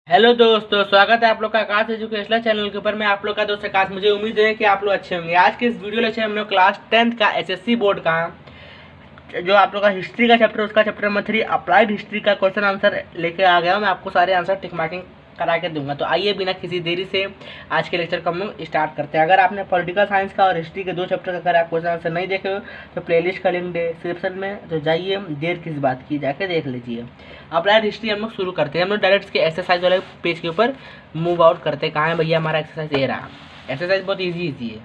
Hello दोस्तों, स्वागत है आप लोग का आकाश एजुकेशनल चैनल के ऊपर। मैं आप लोग का दोस्त आकाश। मुझे उम्मीद है कि आप लोग अच्छे होंगे। आज के इस वीडियो लेक्चर हम लोग क्लास 10th का एसएससी बोर्ड का जो आप लोग का हिस्ट्री का चैप्टर, उसका चैप्टर नंबर 3 अप्लाइड हिस्ट्री का क्वेश्चन आंसर लेके आ गया हूँ। मैं आपको सारे आंसर टिक मार्किंग करा के दूंगा। तो आइए बिना किसी देरी से आज के लेक्चर को हम लोग स्टार्ट करते हैं। अगर आपने पॉलिटिकल साइंस का और हिस्ट्री के दो चैप्टर का अगर आप क्वेश्चन आंसर नहीं देखे हो तो प्लेलिस्ट का लिंक डिस्क्रिप्शन में, तो जाइए, देर किस बात की, जाके देख लीजिए। अप्लाइड हिस्ट्री हम लोग शुरू करते हैं। हम लोग डायरेक्ट इसके एक्सरसाइज वाले पेज के ऊपर मूव आउट करते हैं। कहाँ है भैया हमारा एक्सरसाइज? ये रहा। एक्सरसाइज बहुत ईजी है।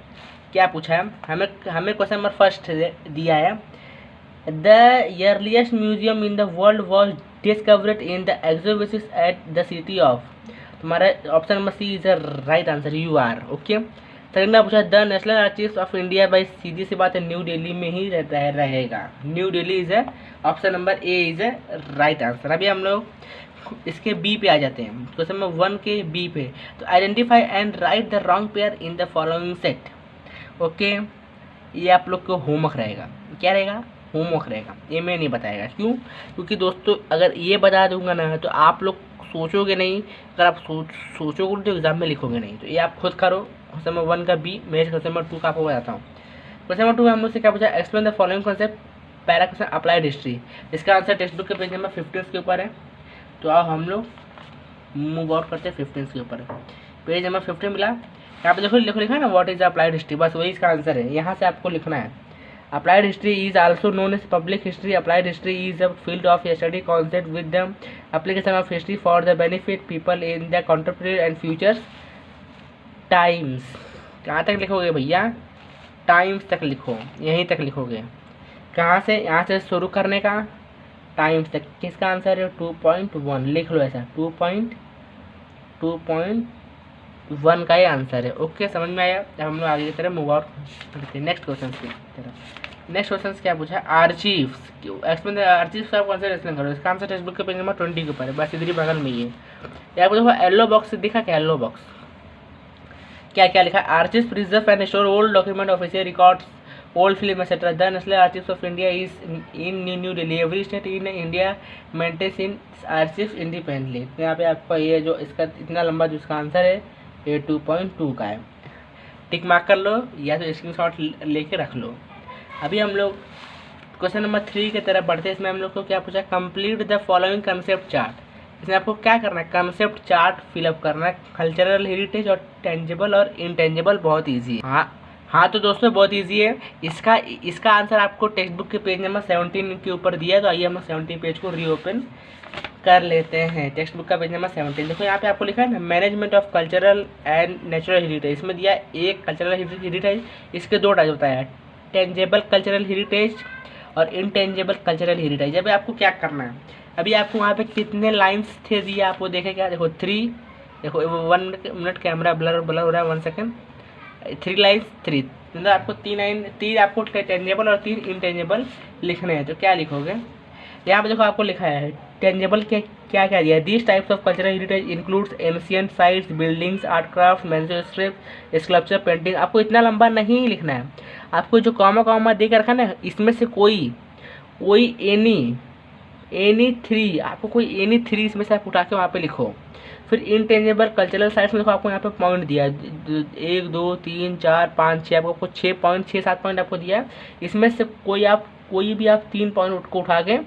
क्या पूछा है हमें? हमें क्वेश्चन नंबर फर्स्ट दिया है, the earliest museum in the world was discovered in the exhibition at the city of. तुम्हारा option number C is the right answer, you are. Okay. Second में पूछा, the National Archives of India, भाई सीधी सी बात है, new Delhi में ही रहेगा। New Delhi is है, ऑप्शन नंबर ए इज है राइट आंसर। अभी हम लोग इसके बी पे आ जाते हैं, क्वेश्चन नंबर 1 के बी पे। तो identify and right the wrong pair in the following set. Okay, ये आप लोग को होमवर्क रहेगा। क्या रहेगा? होमवर्क रहेगा। ये मैं नहीं बताएगा। क्यों? क्योंकि दोस्तों अगर ये बता दूंगा ना तो आप लोग सोचोगे नहीं। अगर आप सोचोगे तो एग्जाम में लिखोगे नहीं। तो ये आप खुद करो। क्वेश्चन नंबर 1 का बी, मैं क्वेश्चन नंबर 2 का आपको बताता हूँ। क्वेश्चन नंबर 2 में हम लोग से क्या पूछा? Explain the following concept para question applied history. इसका आंसर टेक्स्ट बुक के पेज नंबर 15 के ऊपर है। तो आओ हम लोग मूव आउट करते हैं 15 के ऊपर। पेज नंबर 15 मिला। यहाँ पे देखो लिखा है ना, व्हाट इज अप्लाइड हिस्ट्री, बस वही इसका आंसर है। यहाँ से आपको लिखना है, applied history is also known as public history. Applied history is a field of study concept with the application of history for the benefit people in the contemporary and future times। कहाँ तक लिखोगे भैया? Times तक लिखो, यहीं तक लिखोगे। कहाँ से? यहाँ से शुरू करने का, टाइम्स तक। किसका आंसर है? 2.1 लिख लो ऐसा, 2.1 का ही आंसर है। ओके, समझ में आया? अब हम लोग आगे की तरफ मूव आउट करते हैं नेक्स्ट क्वेश्चन की तरफ। नेक्स्ट क्वेश्चन क्या पूछा? आर्चीव्स। एक्सप्लेन द आर्चीव्स का आंसर एक्सप्लेन करो। इसका आंसर टेक्स्ट बुक के पेज नंबर 20 के ऊपर है, बस इधर ही बगल में ही है। यहाँ पर देखो येलो बॉक्स दिखा क्या? येलो बॉक्स क्या क्या लिखा? Archives preserve and store old document, official records, old film etcetera. The National Archives of India is in New Delhi. Every state in India maintains in archives independently. तो यहाँ पे आपका ये जो इसका इतना लंबा जो इसका आंसर है ये 2.2 का है। टिक मार्क कर लो या तो स्क्रीनशॉट लेके रख लो। अभी हम लोग क्वेश्चन नंबर 3 की तरफ बढ़ते हैं। इसमें हम लोग को क्या पूछा? Complete the following concept chart. इसमें आपको क्या करना है? कंसेप्ट चार्ट फिलअप करना है। कल्चरल हेरिटेज और टेंजिबल और इनटेंजिबल, बहुत ईजी है। हाँ तो दोस्तों बहुत ईजी है। इसका आंसर आपको टेक्स्ट बुक के पेज नंबर 17 के ऊपर दिया है। तो आइए हम 17 पेज को रीओपन कर लेते हैं। टेक्स्ट बुक का पेज नंबर 17 देखो, यहाँ पे आपको लिखा है ना, management of cultural and natural heritage. इसमें दिया एक कल्चरल हेरिटेज, इसके दो टाइप होता है, टेंजेबल कल्चरल हेरिटेज और इनटेंजेबल कल्चरल हेरिटेज। अभी आपको क्या करना है? अभी आपको वहाँ पे कितने लाइन्स थे दिए आपको देखे क्या? देखो 3, देखो 1 मिनट कैमरा ब्लर हो रहा है, 1 सेकेंड। 3 लाइन्स 3, मतलब आपको 3 आपको टेंजेबल और 3 इनटेंजेबल लिखने हैं। तो क्या लिखोगे? यहाँ पे देखो आपको लिखा है टेंजेबल के क्या क्या दिया है। This types of cultural heritage includes ancient sites, buildings, art craft, manuscript, sculpture, painting. आपको इतना लंबा नहीं लिखना है। आपको जो कॉमा दे कर रखा ना, इसमें से कोई एनी 3, आपको कोई एनी 3 इसमें से आप उठा के वहाँ पे लिखो। फिर इनटेंजेबल कल्चरल साइट्स में देखो आपको यहाँ पे पॉइंट दिया है, 1 2 3 4 5 6, आपको 6 पॉइंट 6-7 पॉइंट आपको दिया है। इसमें से कोई भी आप 3 पॉइंट को उठा के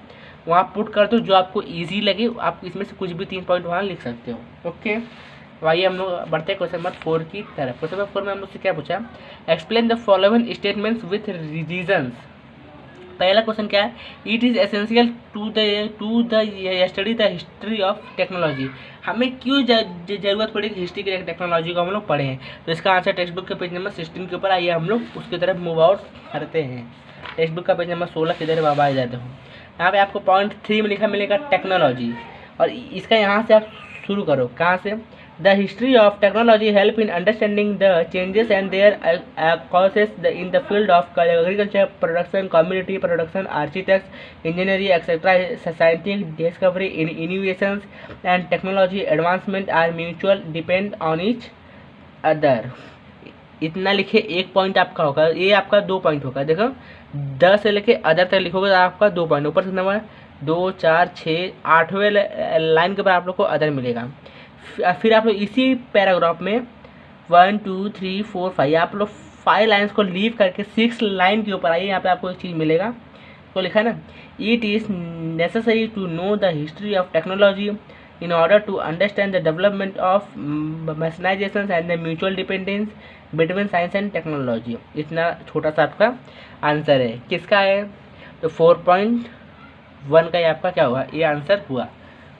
वहाँ पुट कर दो, जो आपको इजी लगे। आप इसमें से कुछ भी 3 पॉइंट वहाँ लिख सकते हो। ओके, तो आइए हम लोग बढ़ते हैं क्वेश्चन नंबर 4 की तरफ। क्वेश्चन नंबर 4 में हम लोग से क्या पूछा? Explain the following statements with reasons. पहला क्वेश्चन क्या है? It is essential to the study the history of technology. हमें क्यों जरूरत पड़ी हिस्ट्री की टेक्नोलॉजी को हम लोग पढ़ें? तो इसका आंसर टेक्स्ट बुक के पेज नंबर 16 के ऊपर। आइए हम लोग उसकी तरफ मूव आउट करते हैं। टेक्स्ट बुक का पेज नंबर 16 किधर बाबा आ जाते हो। यहाँ पे आपको पॉइंट 3 में लिखा मिलेगा टेक्नोलॉजी, और इसका यहाँ से आप शुरू करो। कहाँ से? The history of technology help in understanding the changes and their causes in the field of agriculture, production, community production, architect, engineering etcetera. Scientific discovery, innovations and technology advancement are mutual depend on each other. इतना लिखे, 1 point आपका होगा, ये आपका 2 point होगा। देखो 10 से लेके अदर तक लिखोगे तो आपका 2 पॉइंट। ऊपर से नंबर 2 4 6 8वें लाइन के बाद आप लोग को अदर मिलेगा। फिर आप लोग इसी पैराग्राफ में 1 2 3 4 5 आप लोग 5 लाइन्स को लीव करके 6 लाइन के ऊपर आइए। यहाँ पे आपको एक चीज़ मिलेगा, तो लिखा है ना, it is necessary to know the history of technology in order to understand the development of mathematics and the mutual dependence between science and technology. इतना छोटा सा आपका आंसर है। किसका है? तो 4.1 का ये आपका क्या हुआ? ये आंसर हुआ।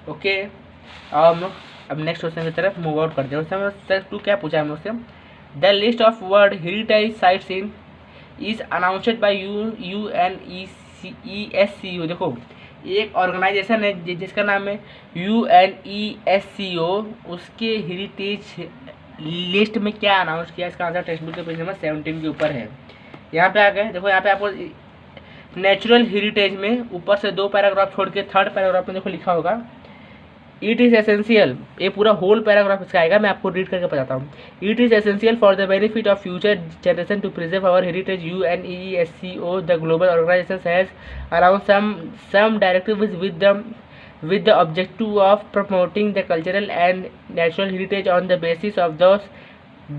ओके, और हम लोग अब नेक्स्ट क्वेश्चन की तरफ मूव आउट करते हैं। उसमें सर टू क्या पूछा है हम लोग से? The list of world heritage sites in is announced by UNESCO। देखो, एक ऑर्गेनाइजेशन है जिसका नाम है UNESCO, उसके हेरिटेज लिस्ट में क्या अनाउंस किया? इसका आंसर टेक्स्ट बुक के पेज नंबर 17 के ऊपर है। यहाँ पे आ गए, देखो यहाँ पे आपको नेचुरल हेरिटेज में ऊपर से 2 पैराग्राफ छोड़ के 3rd पैराग्राफ में देखो लिखा होगा, इट इज़ एसेंशियल। ये पूरा होल पैराग्राफ इसका आएगा, मैं आपको रीड करके बताता हूँ। It is essential for the benefit of future generation to preserve our heritage. UNESCO, the global organization, has around some directives with the objective of promoting the cultural and natural heritage. On the basis of those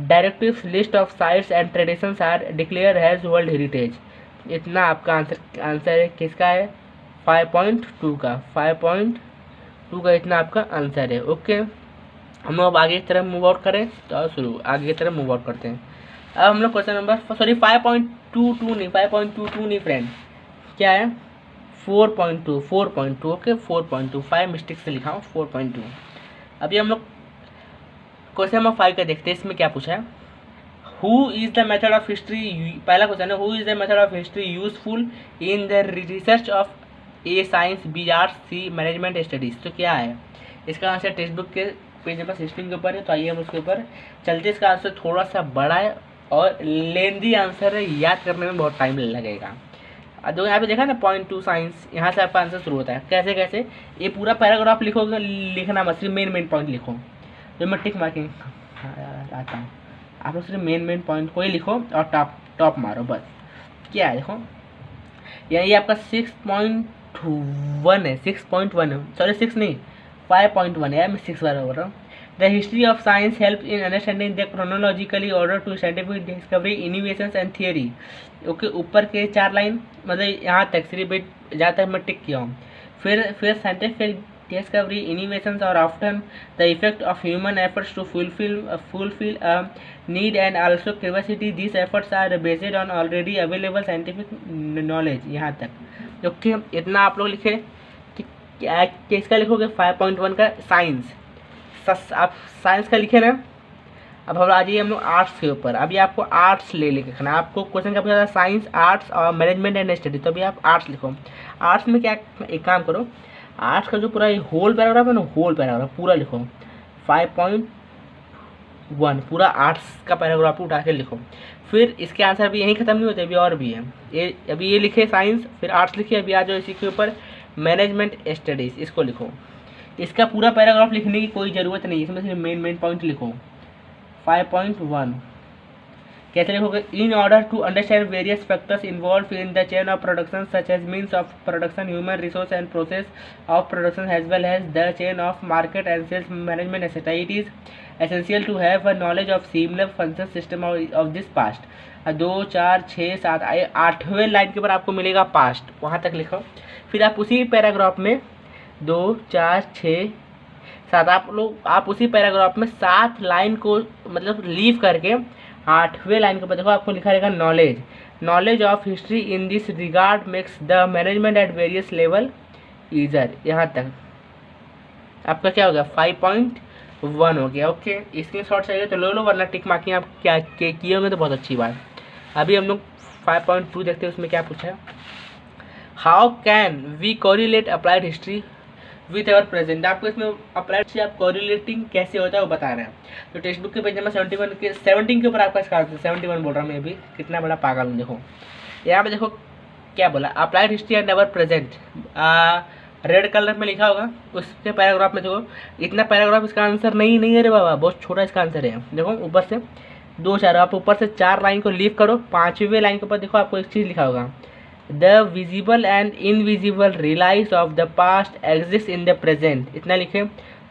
directives, list of sites and traditions are declared as world heritage। इतना आपका answer है। किसका है? 5.2 का। 5.2 का इतना आपका answer है। ओके, हम लोग अब आगे की तरफ मूव आउट करें, तो शुरू आगे की तरफ मूव आउट करते हैं। अब हम लोग क्वेश्चन नंबर 5.22 नहीं फ्रेंड, क्या है? 4.2। ओके, 4.2 5 मिस्टेक से लिखा हूँ 4.2। अभी हम लोग क्वेश्चन नंबर 5 का देखते हैं। इसमें क्या पूछा है? Who is the method of history, पहला क्वेश्चन है, who is the method of history useful in the research of A science B arts C management studies. तो क्या है इसका आंसर? टेक्स्ट बुक के पेज नंबर 16 के ऊपर है। तो आइए हम उसके ऊपर चलते। इसका आंसर थोड़ा सा बड़ा है और लेंदी आंसर है, याद करने में बहुत टाइम लगेगा। जो यहाँ पे देखा ना 0.2 साइंस, यहाँ से आपका आंसर शुरू होता है। कैसे कैसे? ये पूरा पैराग्राफ लिखोगे, लिखना मत, सिर्फ मेन पॉइंट लिखो। जो मैं टिक मार्किंग आता हूँ, आप लोग सिर्फ मेन पॉइंट को ही लिखो और टॉप मारो बस। क्या है देखो, ये आपका 6.1 है, 6.1 है, सॉरी 6 नहीं 5.1 है, मैं 6 बार बोल रहा हूँ। The history of science help in understanding the chronologically order to scientific discovery innovations and theory. Okay, ऊपर के 4 लाइन मतलब यहाँ तक सिर्फ जहाँ तक मैं टिक किया हूँ। फिर scientific discovery innovations are often the effect of human efforts to fulfill a need and also curiosity. These efforts are based on already available scientific knowledge। यहाँ तक ओके, इतना आप लोग लिखे कि क्या किसका लिखोगे? 5.1 का साइंस। आप साइंस का लिखे ना। अब हम आ जाइए हम लोग आर्ट्स के ऊपर। अभी आपको आर्ट्स ले लिखना है। आपको क्वेश्चन क्या पूछा था? साइंस, आर्ट्स और मैनेजमेंट एंड स्टडी। तो अभी आप आर्ट्स लिखो। आर्ट्स में क्या, एक काम करो, आर्ट्स का जो पूरा होल पैराग्राफ है ना, होल पैराग्राफ पूरा लिखो। 5.1 पूरा आर्ट्स का पैराग्राफ उठा के लिखो। फिर इसके आंसर भी यहीं ख़त्म नहीं होते, अभी और भी है। ये अभी ये लिखे साइंस, फिर आर्ट्स लिखिए। अभी आ जाओ इसी के ऊपर मैनेजमेंट स्टडीज़, इसको लिखो। इसका पूरा पैराग्राफ लिखने की कोई ज़रूरत नहीं, इसमें सिर्फ मेन पॉइंट लिखो। 5.1 कैसे लिखोगे? In order to understand various factors involve in the chain of production such as means of production, human resource and process of production as well as the chain of market and sales management etcetera. It is essential to have a knowledge of similar function system of this past. 2 4 6 7 8वें line के ऊपर आपको मिलेगा past, वहाँ तक लिखो। फिर आप उसी पैराग्राफ में 2 4 6 7 आप उसी पैराग्राफ में 7 लाइन को मतलब लीव करके 8वें लाइन के ऊपर देखो आपको लिखा रहेगा knowledge of history in this regard makes the management at various level easier. यहाँ तक आपका क्या हो गया? 5.1 हो गया। ओके, इसके शॉर्ट चाहिए तो लो वरना टिक मार्किंग आप क्या किए होंगे तो बहुत अच्छी बात। अभी हम लोग 5.2 देखते हैं, उसमें क्या पूछा है? How can we correlate applied history with ever present. आपको इसमें अप्लाइड से आप कोरिलेटिंग कैसे होता है वो बता रहे हैं। तो टेक्स्ट बुक के पेज नंबर 17 के ऊपर आपका इसका आंसर 71 बोल रहा हूँ मैं अभी, कितना बड़ा पागल हूँ। देखो यहाँ पे देखो क्या बोला, applied history and ever present, red colour में लिखा होगा। उसके पैराग्राफ में देखो, इतना पैराग्राफ इसका आंसर नहीं है रे बाबा, बहुत छोटा इसका आंसर है। देखो ऊपर से 2 4 आप ऊपर से 4 लाइन को लीव करो। 5वें लाइन के ऊपर देखो आपको एक चीज़ लिखा होगा, the visible and invisible relics of the past exist in the present. इतना लिखे।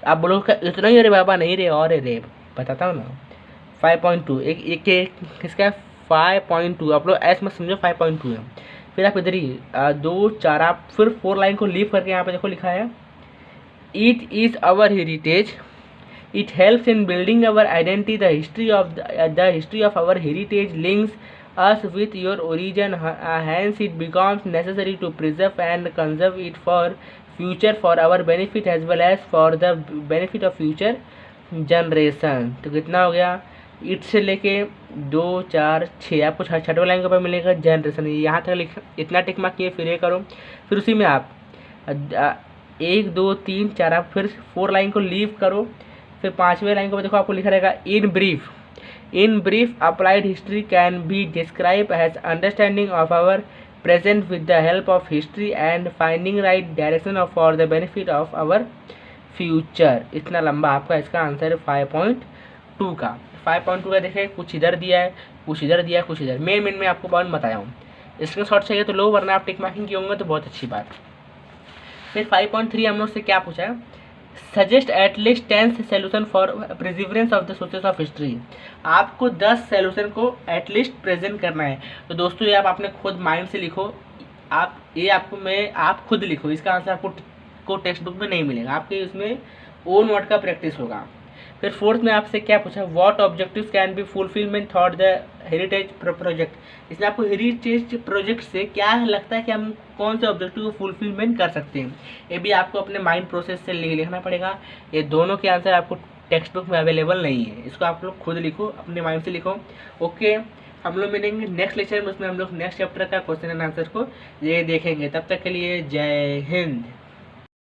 आप बोलोगे इतना ही, अरे बाबा नहीं रे और है रे, बताता हूँ ना। 5.2 एक किसका है 5.2, आप लोग ऐसे मत समझो 5.2 है। फिर आप इधर ही 2 4 आप फिर 4 लाइन को लीव करके यहाँ पे देखो लिखा है it is our heritage, it helps in building our identity, the history of our heritage links us with your origin, hence it becomes necessary to preserve and conserve it for future, for our benefit as well as for the benefit of future generation। तो कितना हो गया, it से लेके 2 4 6 आपको छठे line के ऊपर मिलेगा जनरेशन, यहाँ तक लिख इतना टिक मार्क किए, फिर ये करो, फिर उसी में आप 1 2 3 4 आप फिर 4 लाइन को लीव करो, फिर 5वें लाइन को देखो आपको लिखा रहेगा in brief applied history can be describe as understanding of our present with the help of history and finding right direction of for the benefit of our future. इतना लंबा आपका इसका आंसर है 5.2 का। 5.2 का देखिए कुछ इधर दिया है, कुछ इधर दिया है, कुछ इधर, मेन में आपको बहुत बताया हूँ। स्क्रीन शॉट चाहिए तो लो, वरना आप टिक मार्किंग किए होंगे तो बहुत अच्छी बात। फिर 5.3 हम लोग से क्या पूछा है, suggest at least 10 solution for प्रिजर्वेंस of the sources of history. आपको 10 सोल्यूशन को एटलीस्ट प्रेजेंट करना है। तो दोस्तों ये आप अपने खुद माइंड से लिखो, आप ये आपको आप खुद लिखो, इसका आंसर आपको टेक्स्ट बुक में नहीं मिलेगा, आपके उसमें ओन वर्ड का प्रैक्टिस होगा। फिर फोर्थ में आपसे क्या पूछा, what objectives can be fulfilment thought the heritage project. इसमें आपको हेरिटेज प्रोजेक्ट से क्या लगता है कि हम कौन से ऑब्जेक्टिव को फुलफिलमेंट कर सकते हैं, ये भी आपको अपने माइंड प्रोसेस से लिखना पड़ेगा। ये दोनों के आंसर आपको टेक्स्ट बुक में अवेलेबल नहीं है, इसको आप लोग खुद लिखो, अपने माइंड से लिखो। ओके, हम लोग मिलेंगे नेक्स्ट लेक्चर में, उसमें हम लोग नेक्स्ट चैप्टर का क्वेश्चन एंड आंसर को ये देखेंगे। तब तक के लिए जय हिंद।